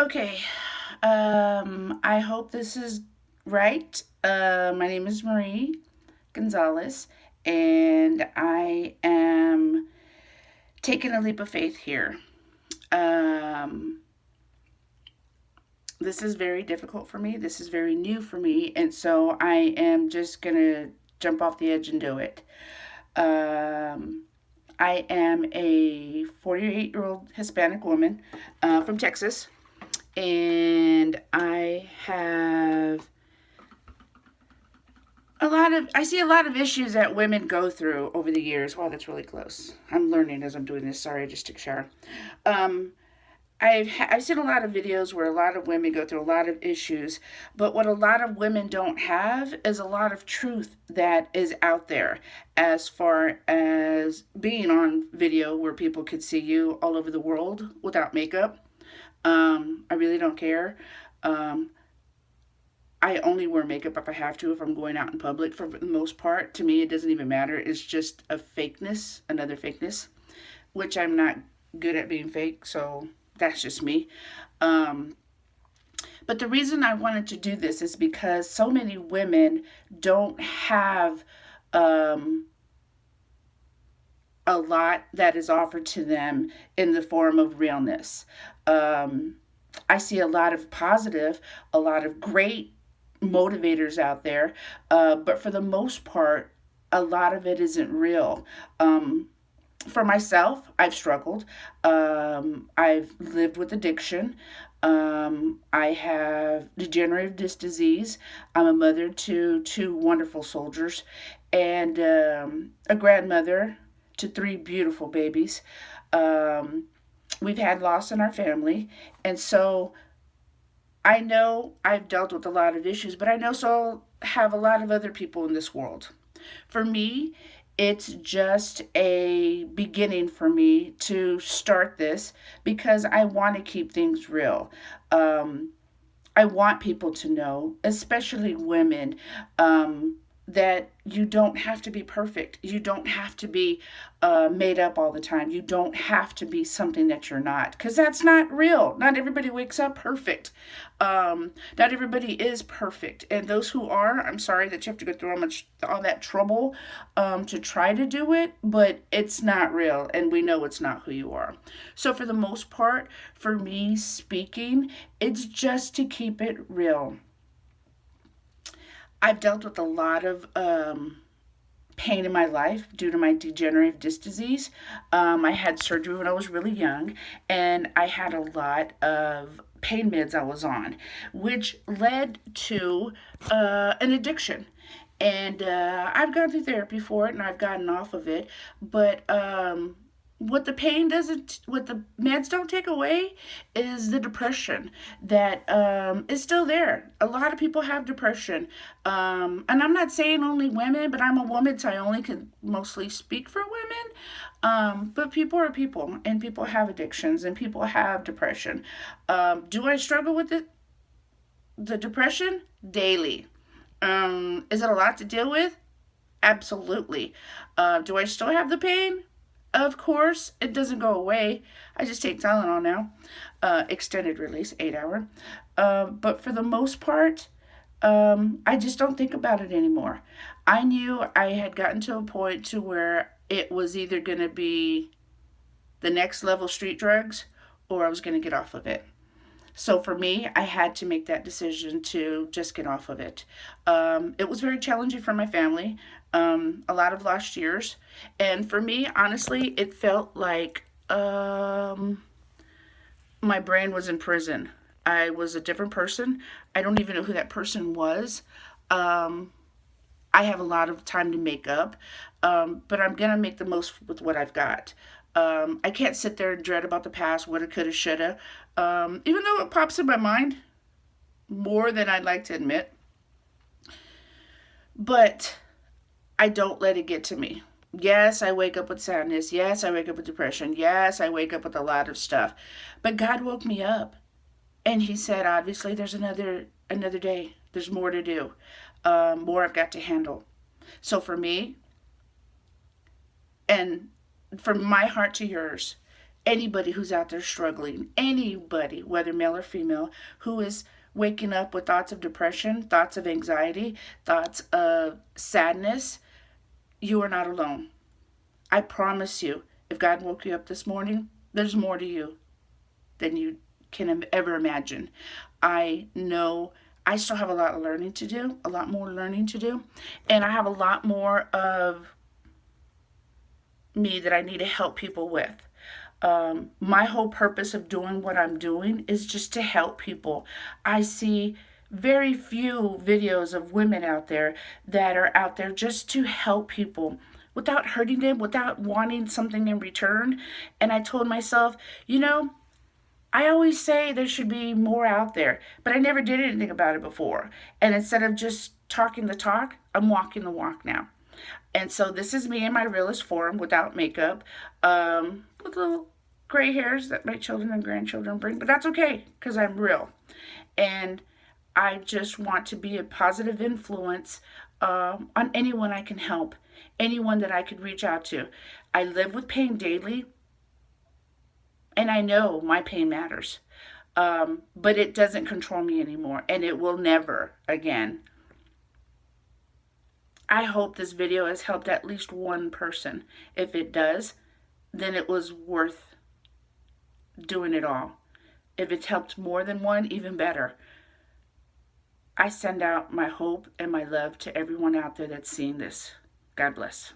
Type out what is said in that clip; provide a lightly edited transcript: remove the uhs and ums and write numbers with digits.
Okay. I hope this is right. My name is Marie Gonzalez, and I am taking a leap of faith here. Um, this is very difficult for me. This is very new for me, and so I am just gonna jump off the edge and do it. Um, I am a 48-year-old Hispanic woman from Texas, and I see a lot of issues that women go through over the years. Wow, that's really close. I'm learning as I'm doing this. Sorry, I just took a shower. Um, I've seen a lot of videos where a lot of women go through a lot of issues, but what a lot of women don't have is a lot of truth that is out there as far as being on video where people could see you all over the world without makeup. I really don't care. Um, I only wear makeup if I have to, if I'm going out in public for the most part. To me, it doesn't even matter. It's just a fakeness, another fakeness, which I'm not good at being fake, so that's just me. Um, but the reason I wanted to do this is because so many women don't have um, a lot that is offered to them in the form of realness. Um, I see a lot of positive, a lot of great motivators out there, but for the most part, a lot of it isn't real. For myself, I've struggled. I've lived with addiction. I have degenerative disc disease. I'm a mother to two wonderful soldiers and a grandmother to three beautiful babies. Um, we've had loss in our family. And so I know I've dealt with a lot of issues, but I know so have a lot of other people in this world. For me, it's just a beginning for me to start this because I want to keep things real. Um, I want people to know, especially women, that you don't have to be perfect. You don't have to be made up all the time. You don't have to be something that you're not, because that's not real. Not everybody wakes up perfect. Not everybody is perfect. And those who are, I'm sorry that you have to go through all that trouble to try to do it, but it's not real. And we know it's not who you are. So, for the most part, for me speaking, it's just to keep it real. I've dealt with a lot of pain in my life due to my degenerative disc disease. I had surgery when I was really young, and I had a lot of pain meds I was on, which led to an addiction. And I've gone through therapy for it, and I've gotten off of it. But what the pain doesn't, what the meds don't take away is the depression that is still there. A lot of people have depression. And I'm not saying only women, but I'm a woman, so I only can mostly speak for women. But people are people, and people have addictions, and people have depression. Do I struggle with the depression? Daily. Is it a lot to deal with? Absolutely. Do I still have the pain? Of course, it doesn't go away. I just take Tylenol now, extended release, 8 hour. But for the most part, I just don't think about it anymore. I knew I had gotten to a point to where it was either going to be the next level street drugs or I was going to get off of it. So for me, I had to make that decision to just get off of it. It was very challenging for my family, a lot of lost years. And for me, honestly, it felt like my brain was in prison. I was a different person. I don't even know who that person was. Um, I have a lot of time to make up, but I'm going to make the most with what I've got. I can't sit there and dread about the past, woulda, coulda, shoulda. Even though it pops in my mind more than I'd like to admit, but I don't let it get to me. Yes, I wake up with sadness. Yes, I wake up with depression. Yes, I wake up with a lot of stuff. But God woke me up, and He said, obviously, there's another day. There's more to do. More I've got to handle. So for me, and from my heart to yours, Anybody who's out there struggling, anybody, whether male or female, who is waking up with thoughts of depression, thoughts of anxiety, thoughts of sadness, you are not alone. I promise you, if God woke you up this morning, there's more to you than you can ever imagine. I know I still have a lot of learning to do, a lot more learning to do, and I have a lot more of me that I need to help people with. My whole purpose of doing what I'm doing is just to help people. I see very few videos of women out there that are out there just to help people without hurting them, without wanting something in return. And I told myself, you know, I always say there should be more out there, but I never did anything about it before. And instead of just talking the talk, I'm walking the walk now. And so this is me in my realest form without makeup, with little gray hairs that my children and grandchildren bring, but that's okay because I'm real. And I just want to be a positive influence on anyone I can help, anyone that I could reach out to. I live with pain daily, and I know my pain matters, but it doesn't control me anymore, and it will never again. I hope this video has helped at least one person. If it does, then it was worth doing it all. If it's helped more than one, even better. I send out my hope and my love to everyone out there that's seeing this. God bless.